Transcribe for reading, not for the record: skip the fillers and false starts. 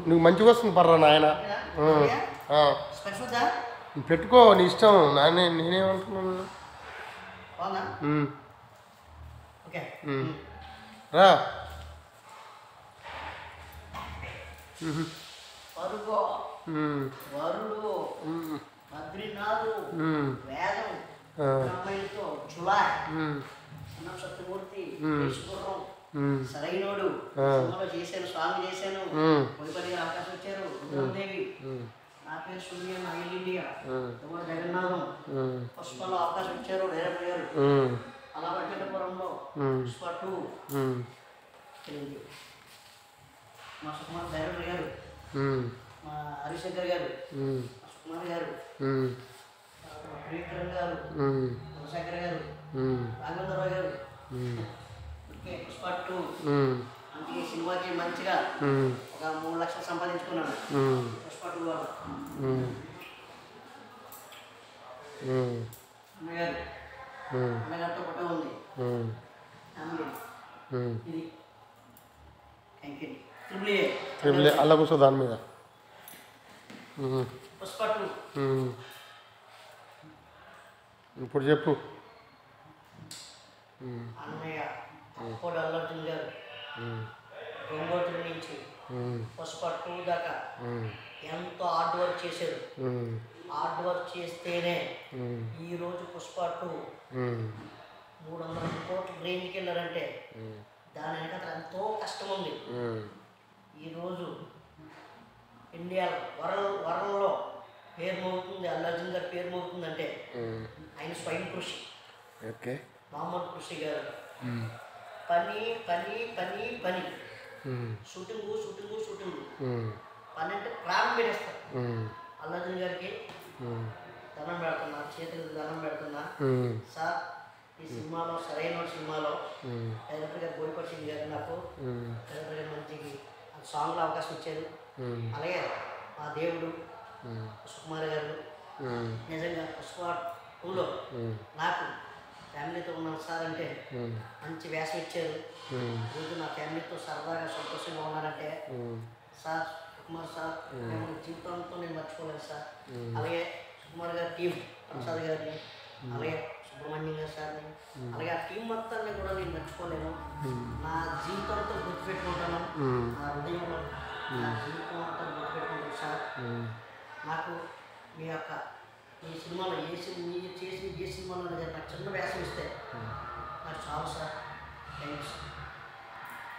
నువ్వు మంచిగా వస్తుంది పర్రా నాయన. పెట్టుకో నీ ఇష్టం. నేనేమంటున్నాను రా. సరైనోడు చేశాను, స్వామి చేశాను, కొలిపల్లి అవకాశం వచ్చారు. రుద్రదేవి, నా పేరు సూర్య, ఆయిల్ ఇండియా, జగన్నాథం, పుష్పలో అవకాశం ఇచ్చారు. డైరెక్టర్ గారు అలా వెంకటపురంలో పుష్ప 2 మా సుకుమార్ డైరెక్టర్ గారు, మా హరిశంకర్ గారు, సుకుమార్ గారు, ప్రియకరణ్ గారు, శంకర్ గారు, రాఘవేంద్రరావు గారు. పుష్ప 2 అందుకే సినిమాకి మంచిగా ఒక 3 లక్షలు సంపాదించుకున్నాను పుష్ప 2 వల్ల. అన్నగారితో ఫోటో ఉంది. ఇది ట్రిపుల్ ఏ అలా కూర్చో దాని మీద. పుష్ప 2 ఇప్పుడు చెప్పు. అన్నయ్య అప్పుడు అల్లు అర్జున్ గారు గంగోత్రి నుంచి పుష్ప 2 దాకా ఎంతో హార్డ్ వర్క్ చేశారు. హార్డ్ వర్క్ చేస్తేనే ఈరోజు పుష్ప 2 300 కోట్ల రేంజ్కి వెళ్ళారంటే దాని వెనక ఎంతో కష్టం ఉంది. ఈరోజు ఇండియా వరల్డ్లో పేరు మోగుతుంది, అల్లు అర్జున్ గారి పేరు మోగుతుందంటే ఆయన స్వయం కృషి, మామూలు కృషి గారు. పని పని పని పని షూటింగ్ షూటింగ్ షూటింగ్ పని అంటే ప్రాణం పెట్టేస్తారు. అల్లు అర్జున్ గారికి దండం పెడుతున్నా, చేతులకు దండం పెడుతున్నా. సార్ ఈ సినిమాలో సరైన సినిమాలో డైరెక్టర్ గారు బోయపాటి సింగ్ గారు నాకు డైరెక్టర్ గారు మంచి సాంగ్లో అవకాశం ఇచ్చారు. అలాగే మా దేవుడు సుకుమార్ గారు నిజంగా పుష్ప 2లో నాకు ఫ్యామిలీతో ఉన్నాను సార్ అంటే మంచి వేషం ఇచ్చారు. ఈరోజు నా ఫ్యామిలీతో సరదాగా సంతోషంగా ఉన్నానంటే సార్ సుకుమార్ సార్ జీవితంతో నేను మర్చిపోలేను సార్. అలాగే సుకుమార్ గారి టీం, ప్రసాద్ గారిని, అలాగే సుబ్రహ్మణ్యం గారి సార్ని, అలాగే ఆ టీం మొత్తాన్ని కూడా నేను మర్చిపోలేను. నా జీవితంతో గుర్తుపెట్టుకుంటాను, నా హృదయంలో నా జీవితం అంతా గుర్తుపెట్టుకుంటాను సార్. నాకు మీ యొక్క ఈ సినిమాలో మీరు చేసిన ఏ సినిమాలో నాకు చిన్న వేషం ఇస్తే నాకు చాలు సార్. థ్యాంక్స్.